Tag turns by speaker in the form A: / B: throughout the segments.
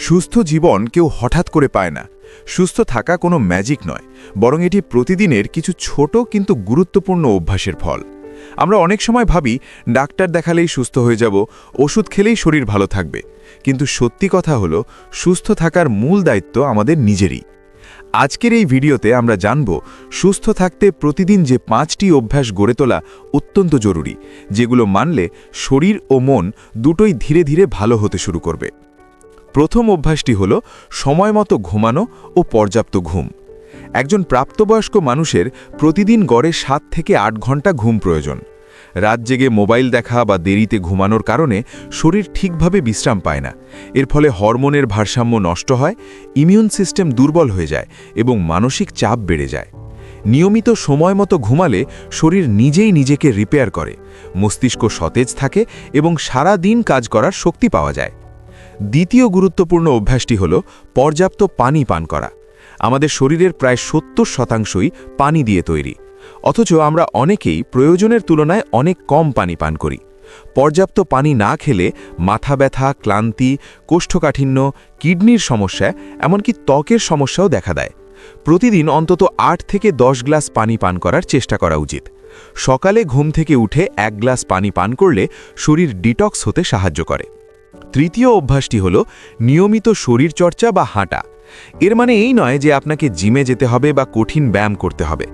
A: সুস্থ জীবন কেউ হঠাৎ করে পায় না। সুস্থ থাকা কোনো ম্যাজিক নয়, বরং এটি প্রতিদিনের কিছু ছোট কিন্তু গুরুত্বপূর্ণ অভ্যাসের ফল। আমরা অনেক সময় ভাবি ডাক্তার দেখালেই সুস্থ হয়ে যাব, ওষুধ খেলেই শরীর ভালো থাকবে। কিন্তু সত্যি কথা হলো, সুস্থ থাকার মূল দায়িত্ব আমাদের নিজেরই। আজকের এই ভিডিওতে আমরা জানব সুস্থ থাকতে প্রতিদিন যে 5টি অভ্যাস গড়ে তোলা অত্যন্ত জরুরি, যেগুলো মানলে শরীর ও মন দুটোই ধীরে ধীরে ভালো হতে শুরু করবে। প্রথম অভ্যাসটি হল সময়মতো ঘুমানো ও পর্যাপ্ত ঘুম। একজন প্রাপ্তবয়স্ক মানুষের প্রতিদিন গড়ে 7 থেকে 8 ঘন্টা ঘুম প্রয়োজন। রাত জেগে মোবাইল দেখা বা দেরিতে ঘুমানোর কারণে শরীর ঠিকভাবে বিশ্রাম পায় না। এর ফলে হরমোনের ভারসাম্য নষ্ট হয়, ইমিউন সিস্টেম দুর্বল হয়ে যায় এবং মানসিক চাপ বেড়ে যায়। নিয়মিত সময়মতো ঘুমালে শরীর নিজেই নিজেকে রিপেয়ার করে, মস্তিষ্ক সতেজ থাকে এবং সারা দিন কাজ করার শক্তি পাওয়া যায়। দ্বিতীয় গুরুত্বপূর্ণ অভ্যাসটি হল পর্যাপ্ত পানি পান করা। আমাদের শরীরের প্রায় 70% পানি দিয়ে তৈরি, অথচ আমরা অনেকেই প্রয়োজনের তুলনায় অনেক কম পানি পান করি। পর্যাপ্ত পানি না খেলে মাথা ব্যথা, ক্লান্তি, কোষ্ঠকাঠিন্য, কিডনির সমস্যা, এমনকি ত্বকের সমস্যাও দেখা দেয়। প্রতিদিন অন্তত 8 থেকে 10 গ্লাস পানি পান করার চেষ্টা করা উচিত। সকালে ঘুম থেকে উঠে 1 গ্লাস পানি পান করলে শরীর ডিটক্স হতে সাহায্য করে। তৃতীয় অভ্যাসটি হল নিয়মিত শরীরচর্চা বা হাঁটা। এর মানে এই নয় যে আপনাকে জিমে যেতে হবে বা কঠিন ব্যায়াম করতে হবে।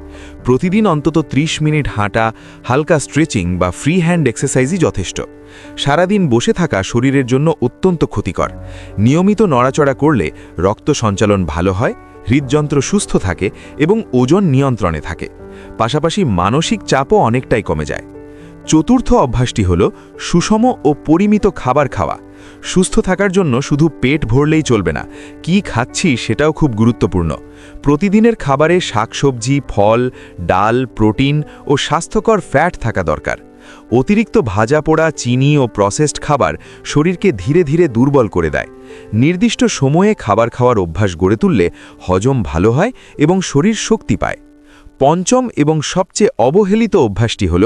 A: প্রতিদিন অন্তত 30 মিনিট হাঁটা, হালকা স্ট্রেচিং বা ফ্রি হ্যান্ড এক্সারসাইজই যথেষ্ট। সারাদিন বসে থাকা শরীরের জন্য অত্যন্ত ক্ষতিকর। নিয়মিত নড়াচড়া করলে রক্ত সঞ্চালন ভালো হয়, হৃদযন্ত্র সুস্থ থাকে এবং ওজন নিয়ন্ত্রণে থাকে। পাশাপাশি মানসিক চাপও অনেকটাই কমে যায়। চতুর্থ অভ্যাসটি হল সুষম ও পরিমিত খাবার খাওয়া। সুস্থ থাকার জন্য শুধু পেট ভরলেই চলবে না, কি খাচ্ছি সেটাও খুব গুরুত্বপূর্ণ। প্রতিদিনের খাবারে শাকসবজি, ফল, ডাল, প্রোটিন ও স্বাস্থ্যকর ফ্যাট থাকা দরকার। অতিরিক্ত ভাজা পোড়া, চিনি ও প্রসেসড খাবার শরীরকে ধীরে ধীরে দুর্বল করে দেয়। নির্দিষ্ট সময়ে খাবার খাওয়ার অভ্যাস গড়ে তুললে হজম ভালো হয় এবং শরীর শক্তি পায়। পঞ্চম এবং সবচেয়ে অবহেলিত অভ্যাসটি হল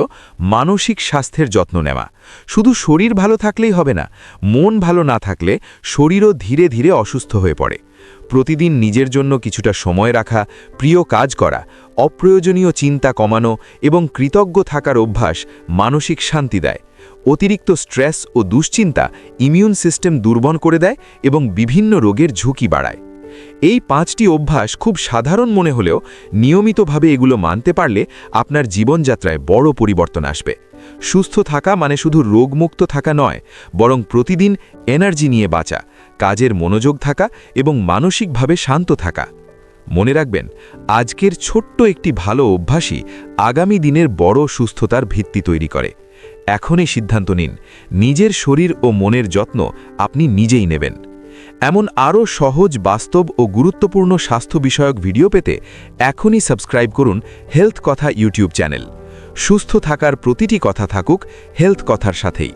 A: মানসিক স্বাস্থ্যের যত্ন নেওয়া। শুধু শরীর ভালো থাকলেই হবে না, মন ভালো না থাকলে শরীরও ধীরে ধীরে অসুস্থ হয়ে পড়ে। প্রতিদিন নিজের জন্য কিছুটা সময় রাখা, প্রিয় কাজ করা, অপ্রয়োজনীয় চিন্তা কমানো এবং কৃতজ্ঞ থাকার অভ্যাস মানসিক শান্তি দেয়। অতিরিক্ত স্ট্রেস ও দুশ্চিন্তা ইমিউন সিস্টেম দুর্বল করে দেয় এবং বিভিন্ন রোগের ঝুঁকি বাড়ায়। এই 5টি অভ্যাস খুব সাধারণ মনে হলেও নিয়মিতভাবে এগুলো মানতে পারলে আপনার জীবনযাত্রায় বড় পরিবর্তন আসবে। সুস্থ থাকা মানে শুধু রোগমুক্ত থাকা নয়, বরং প্রতিদিন এনার্জি নিয়ে বাঁচা, কাজের মনোযোগ থাকা এবং মানসিকভাবে শান্ত থাকা। মনে রাখবেন, আজকের ছোট্ট একটি ভালো অভ্যাসই আগামী দিনের বড় সুস্থতার ভিত্তি তৈরি করে। এখনই সিদ্ধান্ত নিন, নিজের শরীর ও মনের যত্ন আপনি নিজেই নেবেন। এমন আরও সহজ, বাস্তব ও গুরুত্বপূর্ণ স্বাস্থ্য বিষয়ক ভিডিও পেতে এখনই সাবস্ক্রাইব করুন হেলথ কথা ইউটিউব চ্যানেল। সুস্থ থাকার প্রতিটি কথা থাকুক হেলথ কথার সাথেই।